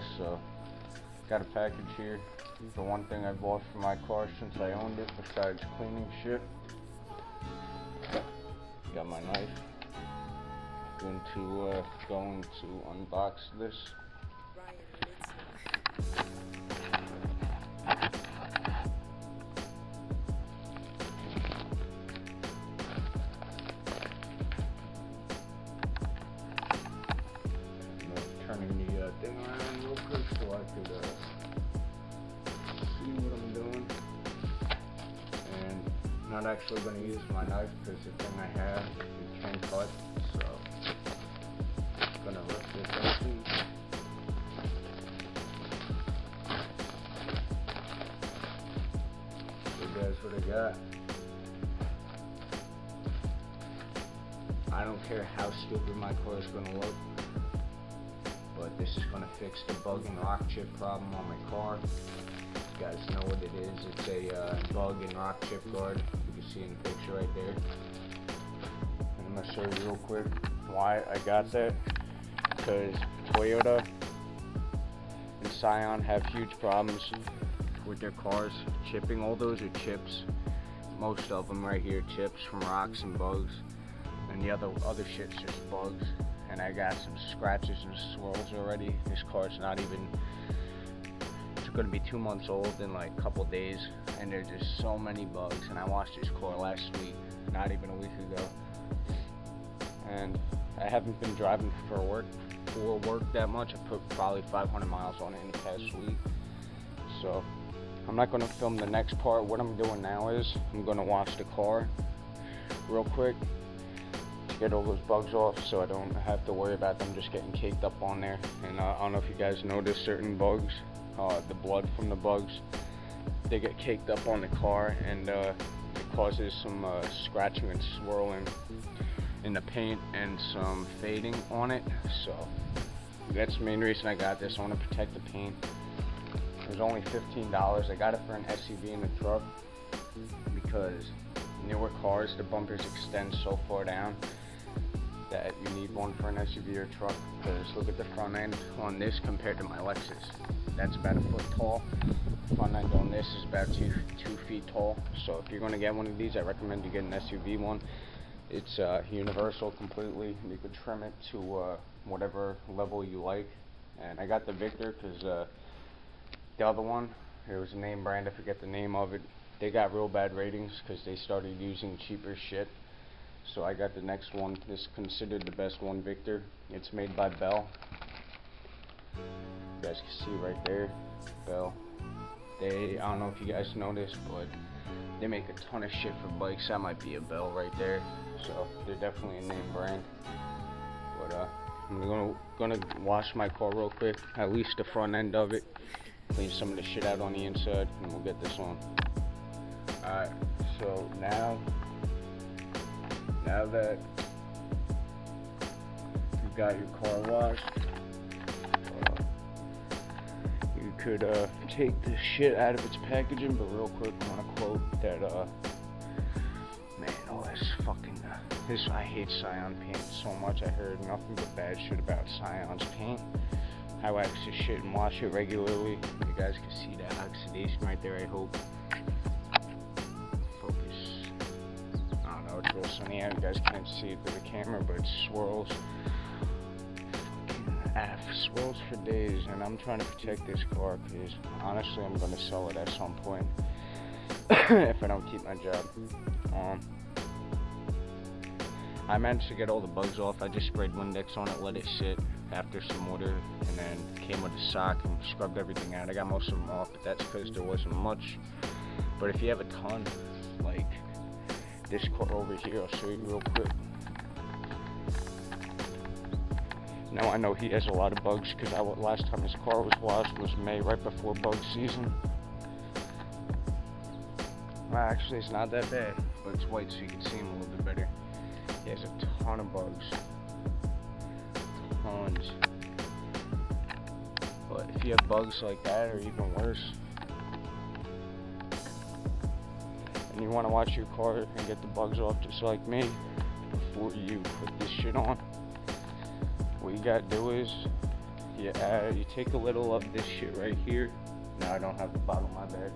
guys. So got a package here. The one thing I've bought for my car since I owned it, besides cleaning shit. Got my knife. Going to unbox this. Turning the thing around real quick so I could see what I'm doing. And I'm not actually going to use my knife because the thing I have it can cut. So I'm going to rip this open. So guys, what I got. I don't care how stupid my car is going to look, but this is going to fix the bug and rock chip problem on my car. You guys know what it is. It's a bug and rock chip guard. You can see in the picture right there. And I'm going to show you real quick why I got that. Because Toyota and Scion have huge problems with their cars chipping. All those are chips. Most of them right here, chips from rocks and bugs. And the other shit's just bugs. And I got some scratches and swirls already. This car's not even, it's gonna be 2 months old in like a couple days, and there's just so many bugs. And I washed this car last week, not even a week ago, and I haven't been driving for work that much. I put probably 500 miles on it in the past week, so I'm not gonna film the next part. What I'm doing now is I'm gonna wash the car real quick, get all those bugs off so I don't have to worry about them just getting caked up on there. And I don't know if you guys notice certain bugs, the blood from the bugs, they get caked up on the car, and it causes some scratching and swirling in the paint and some fading on it. So that's the main reason I got this. I want to protect the paint. It was only $15. I got it for an SUV in the truck because newer cars, the bumpers extend so far down that you need one for an SUV or truck. Because look at the front end on this compared to my Lexus. That's about 1 foot tall. The front end on this is about 2 feet tall. So if you're going to get one of these, I recommend you get an SUV one. It's universal completely. You could trim it to whatever level you like. And I got the Victor because the other one, it was a name brand, I forget the name of it. They got real bad ratings because they started using cheaper shit. So I got the next one. This is considered the best one, Victor. It's made by Bell. You guys can see right there, Bell. I don't know if you guys know this, but they make a ton of shit for bikes. That might be a Bell right there. So they're definitely a name brand. But I'm gonna wash my car real quick, at least the front end of it. Clean some of the shit out on the inside, and we'll get this on. Alright, so now that you've got your car washed, you could take the shit out of its packaging. But real quick, I want to quote that man, I hate Scion paint so much. I heard nothing but bad shit about Scion's paint. I wax this shit and wash it regularly. You guys can see that oxidation right there, I hope. It's real sunny out. You guys can't see it through the camera, but it swirls. Swirls for days, and I'm trying to protect this car because honestly I'm going to sell it at some point if I don't keep my job. I managed to get all the bugs off. I just sprayed Windex on it, let it sit after some water, and then came with a sock and scrubbed everything out. I got most of them off, but that's because there wasn't much. But if you have a ton, like this car over here, I'll show you real quick. Now I know he has a lot of bugs because last time his car was washed was May, right before bug season. Well, actually it's not that bad, but it's white so you can see him a little bit better. He has a ton of bugs. Tons. But if you have bugs like that, or even worse, and you want to wash your car and get the bugs off just like me before you put this shit on, what you gotta do is you take a little of this shit right here. No, I don't have the bottle, my bad.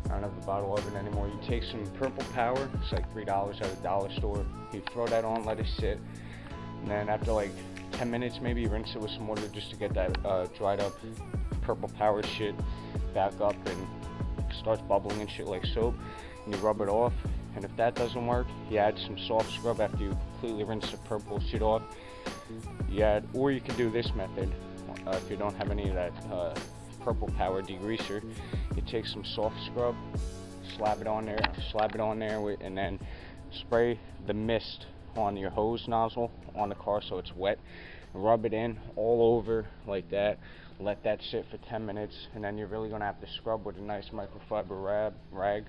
I don't have the bottle of it anymore. You take some Purple Power, it's like $3 at a dollar store. You throw that on, let it sit, and then after like 10 minutes maybe, rinse it with some water just to get that dried up Purple Power shit back up and starts bubbling and shit like soap, and you rub it off. And if that doesn't work, you add some soft scrub after you completely rinse the purple shit off. You add, or you can do this method if you don't have any of that Purple Power degreaser. You take some soft scrub, slap it on there, and then spray the mist on your hose nozzle on the car so it's wet. Rub it in all over like that. Let that sit for 10 minutes, and then you're really gonna have to scrub with a nice microfiber rag.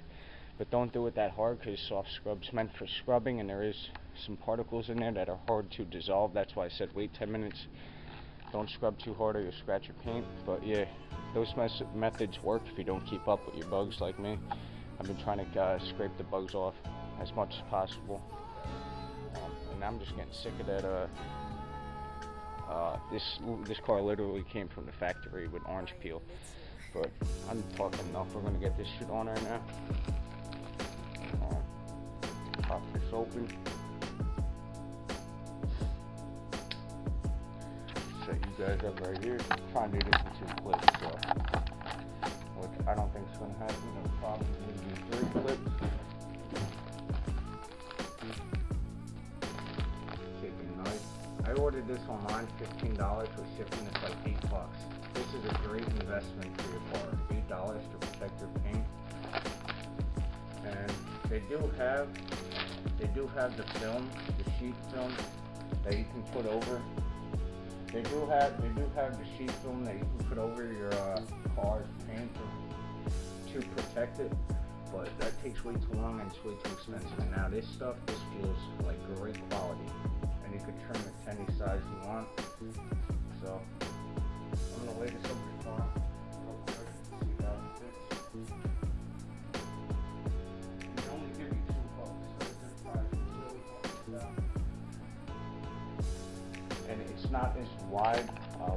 But don't do it that hard, because soft scrub's meant for scrubbing, and there is some particles in there that are hard to dissolve. That's why I said wait 10 minutes. Don't scrub too hard or you'll scratch your paint. But yeah, those methods work if you don't keep up with your bugs like me. I've been trying to scrape the bugs off as much as possible. And I'm just getting sick of that. This car literally came from the factory with orange peel. But I'm talking enough. We're gonna get this shit on right now. Pop this open. Set you guys up right here. Try and do this in 2 clips, so which I don't think is gonna happen. It'll probably be 3 clips. Take a knife. I ordered this online, $15 with shipping. It's like $8. This is a great investment for your car. $8 to protect your paint. And they do have the film, the sheet film that you can put over. They do have the sheet film that you can put over your car's paint to protect it, but that takes way too long and it's way too expensive. And now this feels like great quality, and you could trim it to any size you want. So I'm gonna lay this over the car real quick, see how it fits. They only give you $2, so this price is really fucking down. And it's not as wide,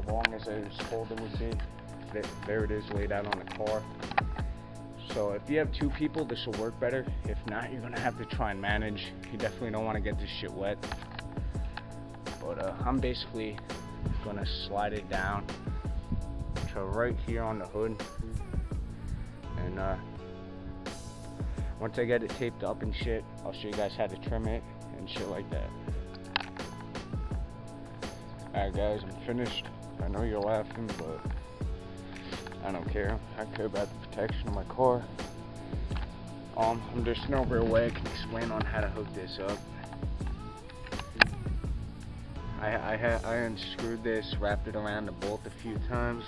long as I was told it would be. There it is laid out on the car. So if you have 2 people, this will work better. If not, you're gonna have to try and manage. You definitely don't want to get this shit wet. But I'm basically gonna slide it down to right here on the hood, and once I get it taped up and shit, I'll show you guys how to trim it and shit like that. Alright guys, I'm finished. I know you're laughing, but I don't care. I care about the protection of my car. There's no real way I can explain on how to hook this up. I unscrewed this, wrapped it around the bolt a few times.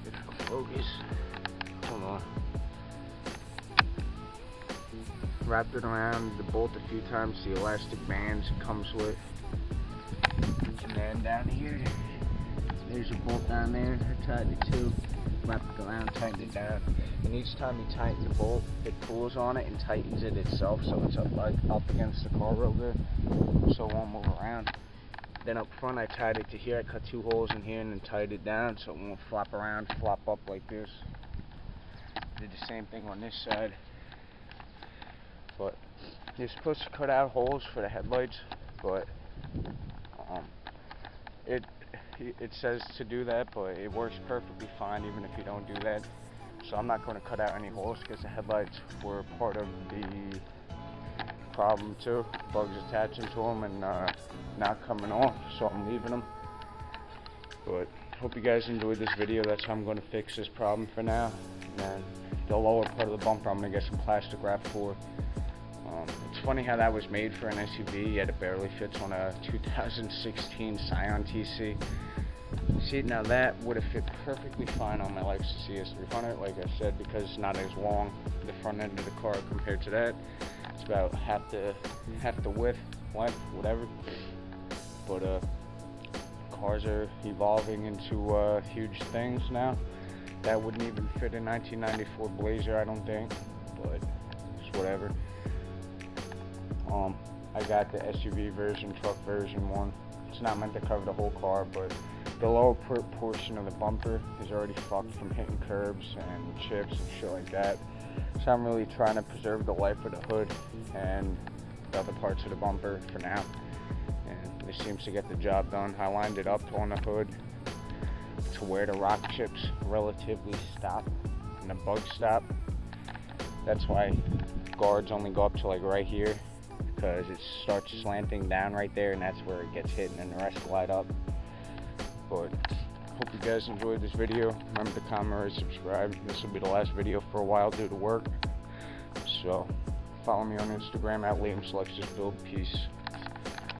If I can focus, hold on. Wrapped it around the bolt a few times, the elastic bands it comes with. And then down here, there's a bolt down there. I tied it too. Wrapped it around, tightened it down. And each time you tighten the bolt, it pulls on it and tightens it itself, so it's up against the car real good, so it won't move around. Then up front, I tied it to here. I cut 2 holes in here and then tied it down so it won't flop around, flop up like this. Did the same thing on this side. But you're supposed to cut out holes for the headlights, but it says to do that, but it works perfectly fine even if you don't do that. So I'm not going to cut out any holes because the headlights were part of the problem too. Bugs attaching to them and not coming off, so I'm leaving them. But hope you guys enjoyed this video. That's how I'm going to fix this problem for now. And then the lower part of the bumper I'm going to get some plastic wrap for. It's funny how that was made for an SUV, yet it barely fits on a 2016 Scion TC. See, now that would have fit perfectly fine on my Lexus ES300, like I said, because it's not as long, the front end of the car, compared to that. It's about half the width, length, whatever. But cars are evolving into huge things now. That wouldn't even fit a 1994 Blazer, I don't think, but it's whatever. I got the SUV version, truck version one. It's not meant to cover the whole car, but The lower portion of the bumper is already fucked from hitting curbs and chips and shit like that. So I'm really trying to preserve the life of the hood and the other parts of the bumper for now. And this seems to get the job done. I lined it up on the hood to where the rock chips relatively stop and the bugs stop. That's why guards only go up to like right here, because it starts slanting down right there, and that's where it gets hit, and then the rest light up. But hope you guys enjoyed this video. Remember to comment or subscribe. This will be the last video for a while due to work. So follow me on Instagram at LiamSelectsThisBuild. Peace.